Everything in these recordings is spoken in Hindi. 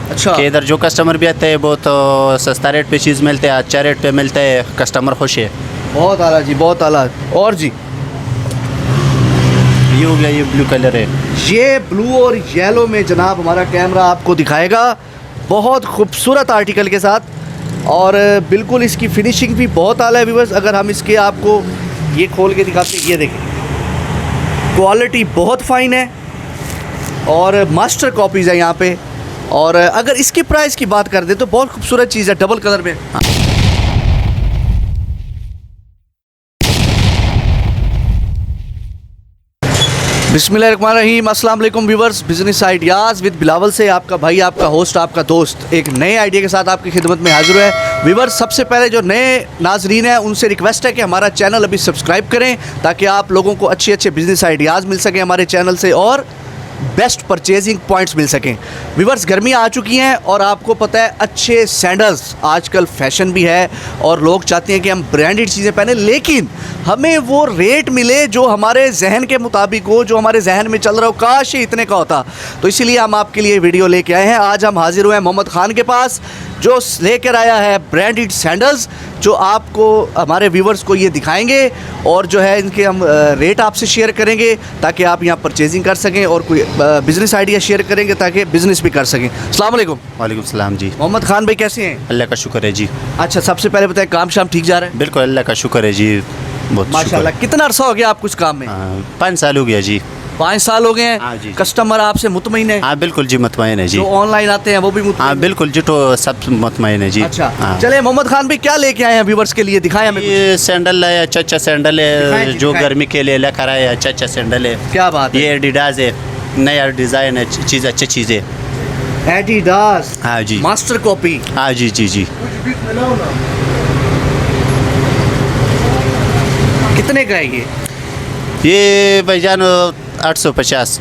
अच्छा। कि इधर जो कस्टमर भी आते हैं बहुत सस्ता रेट पे चीज़ मिलते हैं, अच्छा रेट पे मिलता है, कस्टमर खुश है। बहुत आला जी, बहुत आला। और जी ये हो गया, ये ब्लू कलर है। ये ब्लू और येलो में जनाब हमारा कैमरा आपको दिखाएगा, बहुत खूबसूरत आर्टिकल के साथ, और बिल्कुल इसकी फिनिशिंग भी बहुत आला है व्यूअर्स। अगर हम इसके आपको ये खोल के दिखाते हैं, ये देखें, क्वालिटी बहुत फ़ाइन है और मास्टर कॉपीज़ है यहाँ पे। और अगर इसके प्राइस की बात कर दे तो बहुत खूबसूरत चीज़ है, डबल कलर में। बिस्मिल्लाहिर्रहमानिर्रहीम, अस्सलाम वालेकुम viewers. Business ideas with Bilawal से आपका भाई, आपका होस्ट, आपका दोस्त एक नए आइडिया के साथ आपकी खिदमत में हाजिर है। व्यूअर्स, सबसे पहले जो नए नाजरीन हैं उनसे रिक्वेस्ट है कि हमारा चैनल अभी सब्सक्राइब करें ताकि आप लोगों को अच्छे अच्छे बिजनेस आइडियाज़ मिल सकें हमारे चैनल से और बेस्ट परचेजिंग पॉइंट्स मिल सकें। व्यूअर्स, गर्मियाँ आ चुकी हैं और आपको पता है अच्छे सैंडल्स आजकल फैशन भी है और लोग चाहते हैं कि हम ब्रांडेड चीज़ें पहने, लेकिन हमें वो रेट मिले जो हमारे जहन के मुताबिक हो, जो हमारे जहन में चल रहा हो, काश ये इतने का होता। तो इसीलिए हम आपके लिए वीडियो लेके आए हैं। आज हम हाजिर हुए हैं मोहम्मद खान के पास, जो लेकर आया है ब्रांडेड सैंडल्स, जो आपको हमारे व्यूवर्स को ये दिखाएंगे और जो है इनके हम रेट आपसे शेयर करेंगे ताकि आप यहाँ परचेजिंग कर सकें और कोई बिज़नेस आइडिया शेयर करेंगे ताकि बिज़नेस भी कर सकें। अस्सलाम वालेकुम। वालेकुम सलाम जी। मोहम्मद खान भाई कैसे हैं? अल्लाह का शुक्र है जी। अच्छा, सबसे पहले बताएं, काम शाम ठीक जा रहा है? बिल्कुल अल्लाह का शुक्र है जी, बहुत माशाल्लाह। कितना अरसा हो गया आपको इस काम में? 5 साल हो गया जी। 5 साल हो गए हैं। हाँ जी। कस्टमर आपसे मुतमईन है? हाँ बिल्कुल जी, मुतमईन है जी। जो ऑनलाइन आते हैं वो भी मुतमईन? हाँ बिल्कुल जी, तो सब मुतमईन है जी। अच्छा, हाँ। चले मोहम्मद खान भाई क्या लेके आए हैं व्यूवर्स के लिए, दिखाएं हमें कुछ। ये सैंडल है, अच्छा अच्छा सैंडल दिखाएं है जी, जो दिखाएं। गर्मी के लिए लेकर आए, अच्छा अच्छा सैंडल है। क्या बात है। ये एडिडास है, नया डिज़ाइन है, चीज़ अच्छी चीज़ है। एडिडास, हाँ जी। Master copy. हाँ जी जी जी। कितने का है ये भाईजान 850।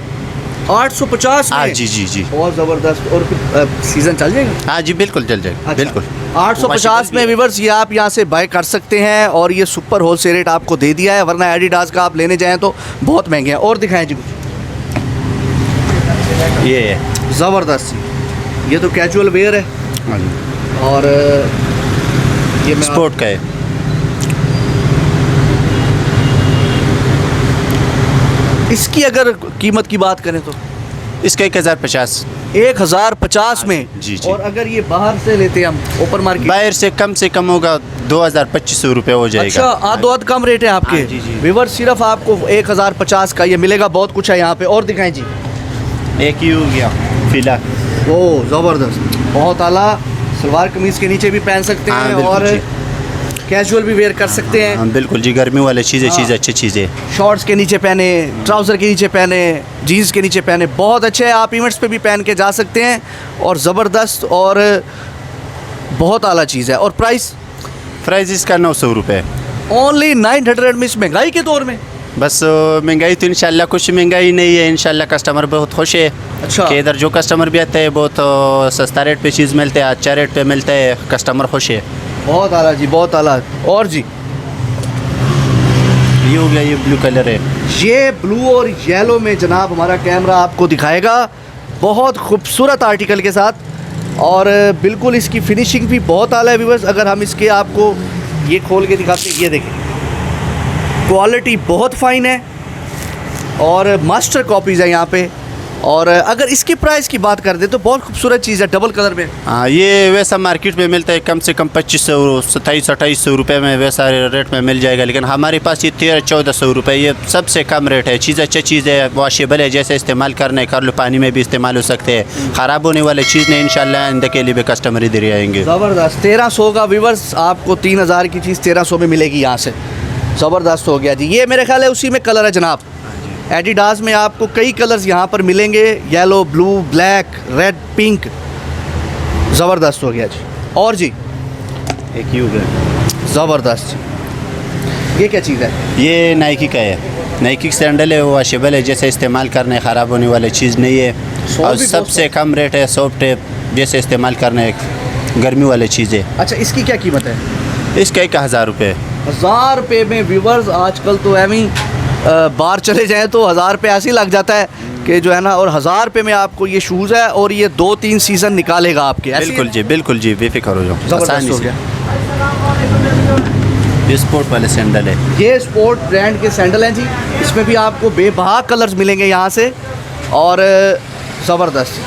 850 में? हाँ जी जी जी। बहुत ज़बरदस्त। और सीज़न चल जाएगा? हाँ जी बिल्कुल चल जाएगा। अच्छा। बिल्कुल 850 में व्यूअर्स ये आप यहाँ से बाय कर सकते हैं और ये सुपर होलसेल रेट आपको दे दिया है, वरना एडिडास का आप लेने जाएं तो बहुत महंगे हैं। और दिखाएं जी कुछ। ये है ज़बरदस्त सी, ये तो कैजुअल वेयर है हाँ जी। और ये मैं स्पोर्ट का है। इसकी अगर कीमत की बात करें तो इसका 1050। 1050 में? जी जी। और अगर ये बाहर से लेते हैं हम ओपन मार्केट? बाहर से कम होगा 2000-2500 रुपये हो जाएगा। अच्छा, आधो आध कम रेट है आपके? हाँ, जी, जी। व्यूअर्स, सिर्फ आपको 1050 का ये मिलेगा। बहुत कुछ है यहाँ पे। और दिखाएं जी। एक ही हो गया फिला। ओ ज़बरदस्त, बहुत आला। सलवार कमीज़ के नीचे भी पहन सकते हाँ, हैं बिल्कुल और जी। कैजुअल भी वेयर कर सकते हैं। हाँ बिल्कुल जी, गर्मी वाली चीज़ें हाँ। चीज़ अच्छी चीज़ें। शॉर्ट्स के नीचे पहने, ट्राउज़र के नीचे पहने, जीन्स के नीचे पहने, बहुत अच्छे हैं। आप इवेंट्स पे भी पहन के जा सकते हैं और ज़बरदस्त और बहुत आला चीज़ है। और प्राइस? प्राइस इसका 900 रुपये। ओनली 900 में, इस महंगाई के दौर में? बस महंगाई तो इंशाल्लाह कुछ महंगाई नहीं है, इंशाल्लाह कस्टमर बहुत खुश है। अच्छा। कि इधर जो कस्टमर भी आते हैं बहुत सस्ता रेट पे चीज़ मिलते हैं, अच्छा रेट पे मिलता है, कस्टमर खुश है। बहुत आला जी, बहुत आला। और जी ये हो गया, ये ब्लू कलर है। ये ब्लू और येलो में जनाब हमारा कैमरा आपको दिखाएगा, बहुत खूबसूरत आर्टिकल के साथ, और बिल्कुल इसकी फिनिशिंग भी बहुत आला है व्यूअर्स। अगर हम इसके आपको ये खोल के दिखाते हैं, ये देखें, क्वालिटी बहुत फ़ाइन है और मास्टर कॉपीज़ है यहाँ पे। और अगर इसके प्राइस की बात कर दे तो बहुत खूबसूरत चीज़ है, डबल कलर में। हाँ, ये वैसा मार्केट में मिलता है कम से कम 2500, 2700-2800 रुपये में वैसा रेट में मिल जाएगा, लेकिन हमारे पास ये 1300-1400 रुपये, ये सबसे कम रेट है। चीज़ अच्छी चीज़ है, वॉशेबल है, जैसे इस्तेमाल करने कर लो, पानी में भी इस्तेमाल हो सकते हैं, ख़राब होने वाली चीज़ नहीं। इंशाल्लाह आइंदा के लिए भी कस्टमर इधर आएंगे। ज़बरदस्त। 1300 का व्यूअर्स, आपको 3000 की चीज़ 1300 में मिलेगी यहाँ से। ज़बरदस्त हो गया जी। ये मेरे ख्याल है उसी में कलर है जनाब। एडिडास में आपको कई कलर्स यहाँ पर मिलेंगे, yellow, blue, black, red, pink. ज़बरदस्त हो गया जी। और जी एक ही हो गया। ज़बरदस्त। ये क्या चीज़ है? ये नाइकी का है, नाइकी सैंडल है, वॉशेबल है, जैसे इस्तेमाल करने ख़राब होने वाली चीज़ नहीं है और भी सबसे कम रेट है। सॉफ्ट है, जैसे इस्तेमाल करने गर्मी वाली चीज़ है। अच्छा, इसकी क्या कीमत है? इसका 1000 रुपये। 1000 रुपये में व्यूअर्स, आजकल तो एवं बाहर चले जाएँ तो 1000 रुपये ऐसे ही लग जाता है। कि जो है ना, और 1000 रुपये में आपको ये शूज़ है और ये 2-3 सीज़न निकालेगा आपके। बिल्कुल जी बेफिक्र हो जाओ। ज़बरदस्त हो गया। ये स्पोर्ट वाले सैंडल है। ये स्पोर्ट ब्रांड के सैंडल हैं जी, इसमें भी आपको बेबहा कलर्स मिलेंगे यहाँ से, और ज़बरदस्त,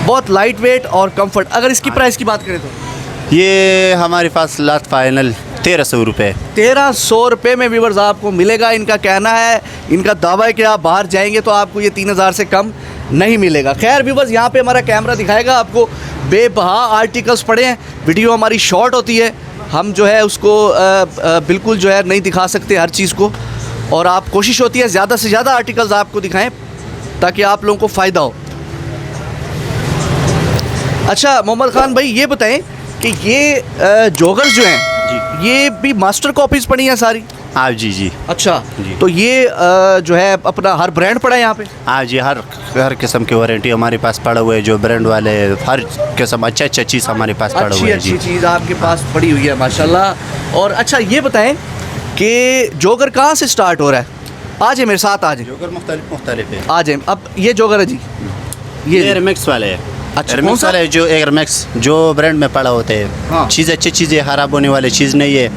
बहुत लाइट वेट और कंफर्ट। अगर इसकी प्राइस की बात करें तो ये हमारे पास लास्ट फाइनल 1300 रुपये। 1300 रुपये में व्यूअर्स आपको मिलेगा। इनका कहना है, इनका दावा है कि आप बाहर जाएंगे तो आपको ये 3000 से कम नहीं मिलेगा। खैर व्यूअर्स, यहाँ पे हमारा कैमरा दिखाएगा आपको बेबहा आर्टिकल्स पड़े हैं। वीडियो हमारी शॉर्ट होती है, हम जो है उसको बिल्कुल जो है नहीं दिखा सकते हर चीज़ को, और आप कोशिश होती है ज़्यादा से ज़्यादा आर्टिकल्स आपको दिखाएं ताकि आप लोगों को फ़ायदा हो। अच्छा मोहम्मद खान भाई, ये बताएं कि ये जॉगर्स जो हैं ये भी मास्टर कॉपीज़ पड़ी हैं सारी? हाँ जी। अच्छा जी। तो ये जो है अपना हर ब्रांड पड़ा है यहाँ पे? हाँ जी, हर किस्म की वारंटी हमारे पास पड़ा हुआ है। जो ब्रांड वाले हर किस्म अच्छा चीज़ हमारे पास पड़ा हुआ है। अच्छी चीज़ आपके पास पड़ी हुई है माशाल्लाह। और अच्छा ये बताएं कि जॉगर कहाँ से स्टार्ट हो रहा है? आ जाए मेरे साथ, आ जाए। जोगर मुख्तलिफ है। आ जाए। अब ये जॉगर है जी, ये एयर मैक्स वाले है। अच्छा, एयर कौन मैक्स सा? वाले जो एयर मैक्स जो ब्रांड में पड़ा होते हैं। हाँ। चीज़ अच्छी चीज़ें, खराब होने वाली चीज़ नहीं है।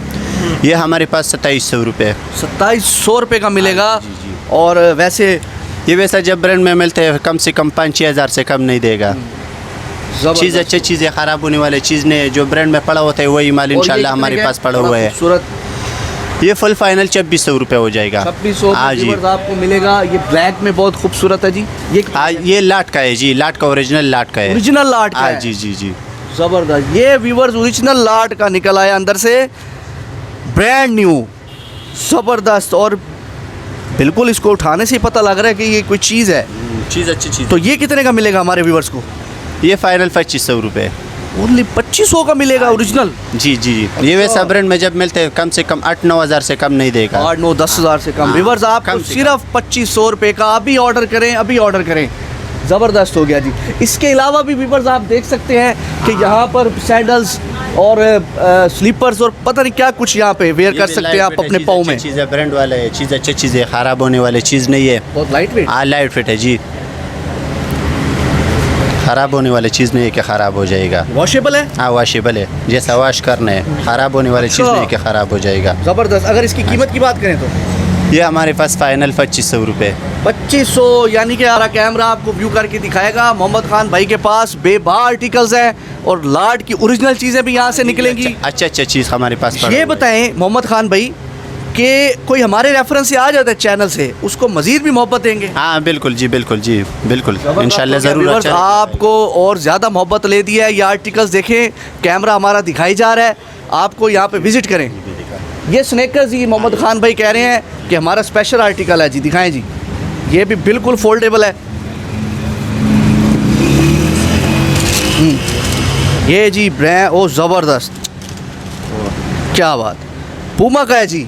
ये हमारे पास 2700 रुपये। 2700 रुपये का मिलेगा। जी। और वैसे ये वैसा जब ब्रांड में मिलते हैं कम से कम 5-6 हज़ार से कम नहीं देगा। ज़बरदस्त। चीज़ अच्छी चीज़ें, खराब होने वाली चीज़ नहीं है। जो ब्रांड में पड़ा होता है वही माल और ये इंशाल्लाह कितने हमारे का पास पड़ा बड़ा हुआ है। खूबसूरत। ये फुल फाइनल 2600 रुपये हो जाएगा। 2600 हाँ जी। आपको मिलेगा। ये ब्लैक में बहुत खूबसूरत है जी। हाँ, ये लाट का है जी, लाट का ओरिजिनल लाट का है। ओरिजिनल लाट का हाँ है। जी। ज़बरदस्त। ये व्यूवर्स ओरिजिनल लाट का निकल आया अंदर से, ब्रांड न्यू, ज़बरदस्त। और बिल्कुल इसको उठाने से ही पता लग रहा है कि ये कोई चीज़ है। चीज़ अच्छी चीज़। तो ये कितने का मिलेगा हमारे व्यूवर्स को? ये फाइनल 2500 रुपये। ओनली 2500 का मिलेगा ओरिजिनल? जी। ये वैसा ब्रांड में जब मिलते हैं कम से कम 8-9 हज़ार से कम नहीं देगा। 8-9-10 हज़ार से कम। हाँ, व्यूवर्स आपको कम से सिर्फ 2500 रुपये का अभी ऑर्डर करें। ज़बरदस्त हो गया जी। इसके अलावा भी व्यूवर्स आप देख सकते हैं कि यहाँ पर सैंडल्स और स्लीपर्स और पता नहीं क्या कुछ यहाँ पे वेयर कर सकते हैं आप अपने पाँव में। चीज़ है, ब्रांड वाला है, चीज़ अच्छी चीज़ है, खराब होने वाली चीज़ नहीं है। बहुत लाइट वेट। हाँ, लाइट फिट है जी। ख़राब होने वाली चीज़ नहीं है कि ख़राब हो जाएगा। वॉशेबल है? हाँ, वॉशेबल है, जैसा वॉश करना है। ख़राब होने वाली चीज़ नहीं है कि ख़राब हो जाएगा। ज़बरदस्त। अगर इसकी कीमत की बात करें तो ये हमारे पास फाइनल 2500 रुपये। 2500, यानी कि हमारा कैमरा आपको व्यू करके दिखाएगा। मोहम्मद खान भाई के पास बेबा आर्टिकल्स हैं और लाट की ओरिजिनल चीज़ें भी यहाँ से निकलेंगी। अच्छा चीज़ हमारे पास पड़ा ये हुआ है। बताएं मोहम्मद खान भाई कि कोई हमारे रेफरेंस से आ जाता है चैनल से, उसको मज़ीद भी मोहब्बत देंगे? हाँ बिल्कुल इंशाल्लाह ज़रूर। व्यूअर्स, आपको और ज़्यादा मोहब्बत ले दी है। ये आर्टिकल्स देखें, कैमरा हमारा दिखाई जा रहा है, आपको यहाँ पे विज़िट करें। ये स्नैकर्स ही मोहम्मद खान भाई कह रहे हैं कि हमारा स्पेशल आर्टिकल है जी, दिखाएं जी। ये भी बिल्कुल फोल्डेबल है। ये जी ब्रांड, ओ ज़बरदस्त, क्या बात। पूमा का है जी।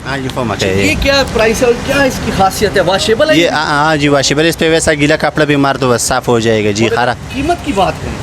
हाँ, ये फॉर्म ये क्या प्राइस है और क्या इसकी खासियत है? वॉशेबल है ये? हाँ जी, वॉशेबल। इस पे वैसा गीला कपड़ा भी मार दो बस साफ़ हो जाएगा जी। हरा। कीमत की बात करें,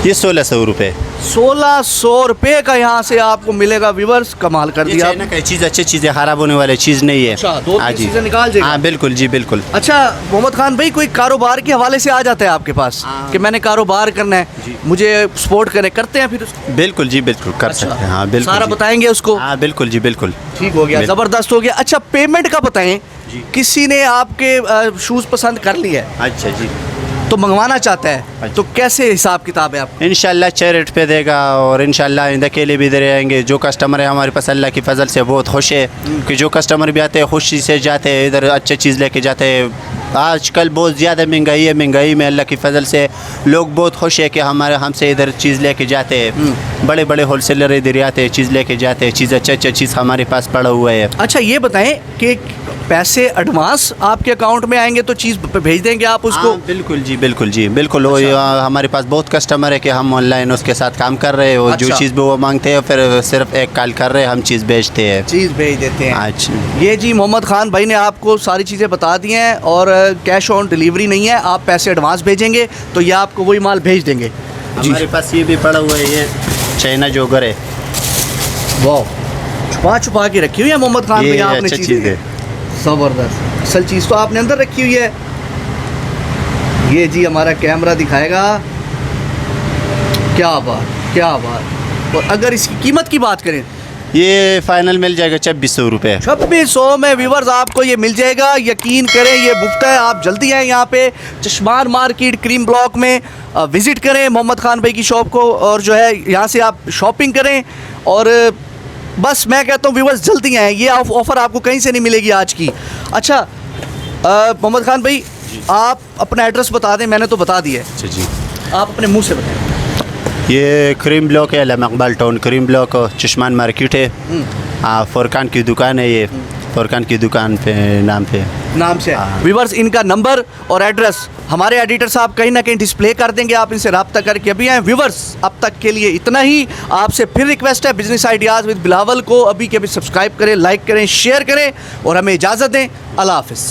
ये 1600 रुपये। 1600 रुपये का यहाँ से आपको मिलेगा। व्यूवर्स, कमाल कर ये दिया चाइना का चीज़, अच्छी चीज़ें, खराब होने वाली चीज़ नहीं है। अच्छा, 2-3 हाँ जी। चीज़ें निकाल देगा। हाँ बिल्कुल जी, बिल्कुल। अच्छा मोहम्मद खान भाई, कोई कारोबार के हवाले से आ जाता है आपके पास कि मैंने कारोबार करना है, जी। मुझे सपोर्ट करते हैं फिर उसको? बिल्कुल जी, बिल्कुल कर सकते हैं। हाँ बिल्कुल सारा जी। बताएंगे उसको? हाँ बिल्कुल जी, बिल्कुल। ठीक हो गया, बिल्कुल। ज़बरदस्त हो गया। अच्छा पेमेंट का बताएं, जी। किसी ने आपके शूज़ पसंद कर लिया है अच्छा जी। तो मंगवाना चाहता है, अच्छा। तो कैसे हिसाब किताब है आप? इंशाल्लाह अच्छे रेट पे देगा और इंशाल्लाह आइंदा के लिए भी दे रहेंगे। जो कस्टमर है हमारे पास अल्लाह की फजल से बहुत खुश है कि जो कस्टमर भी आते हैं खुशी से जाते हैं, इधर अच्छी चीज़ लेके जाते हैं। आजकल बहुत ज़्यादा महंगाई है, महंगाई में अल्लाह की फजल से लोग बहुत खुश है कि हमसे इधर चीज़ लेके जाते हैं। बड़े बड़े होलसेलर इधर आते हैं, चीज़ लेके जाते हैं। चीज़ अच्छा चीज़ हमारे पास पड़ा हुआ है। अच्छा ये बताएं कि पैसे एडवांस आपके अकाउंट में आएंगे तो चीज़ भेज देंगे आप उसको? हाँ, बिल्कुल जी, बिल्कुल। वो हमारे पास बहुत कस्टमर है कि हम ऑनलाइन उसके साथ काम कर रहे हैं। वो जो अच्छा। चीज़ भी वो मांगते हैं फिर सिर्फ एक कॉल कर रहे हैं, हम चीज़ भेजते हैं। चीज़ भेज देते हैं। अच्छा। ये जी मोहम्मद खान भाई ने आपको सारी चीज़ें बता दी हैं और कैश ऑन डिलीवरी नहीं है, आप पैसे एडवांस भेजेंगे तो ये आपको वही माल भेज देंगे जी। हमारे पास ये भी पड़ा हुआ है, ये चाइना जोगर है। वाह, छुपा के रखी हुई है मोहम्मद खान भाई ये आपने अच्छा चीज़ें। चीज़ है। ज़बरदस्त। असल चीज़ तो आपने अंदर रखी हुई है। ये जी हमारा कैमरा दिखाएगा। क्या बात, क्या बात। और अगर इसकी कीमत की बात करें, ये फाइनल मिल जाएगा 2600 रुपये। 2600 में व्यूवर्स आपको ये मिल जाएगा। यकीन करें ये मुफ्त है। आप जल्दी आएँ यहाँ पे चश्मान मार्केट क्रीम ब्लॉक में विज़िट करें मोहम्मद खान भाई की शॉप को, और जो है यहाँ से आप शॉपिंग करें। और बस मैं कहता हूँ व्यूवर्स जल्दी आएँ, ये ऑफ़र आपको कहीं से नहीं मिलेगी आज की। अच्छा मोहम्मद खान भाई, आप अपना एड्रेस बता दें। मैंने तो बता दिया है, अच्छा जी, आप अपने मुँह से बताएं। ये क्रीम ब्लॉक है, अलामा इकबाल टाउन क्रीम ब्लॉक, चश्मान मार्केट है। फुरकान की दुकान है, ये फुरकान की दुकान पे नाम से व्यूवर्स इनका नंबर और एड्रेस हमारे एडिटर साहब कहीं ना कहीं डिस्प्ले कर देंगे, आप इनसे रब्ता करके अभी आएँ। व्यूवर्स अब तक के लिए इतना ही। आपसे फिर रिक्वेस्ट है, बिजनेस आइडियाज़ विद बिलावल को अभी के अभी सब्सक्राइब करें, लाइक करें, शेयर करें और हमें इजाज़त दें। अल्लाह हाफ़िज़।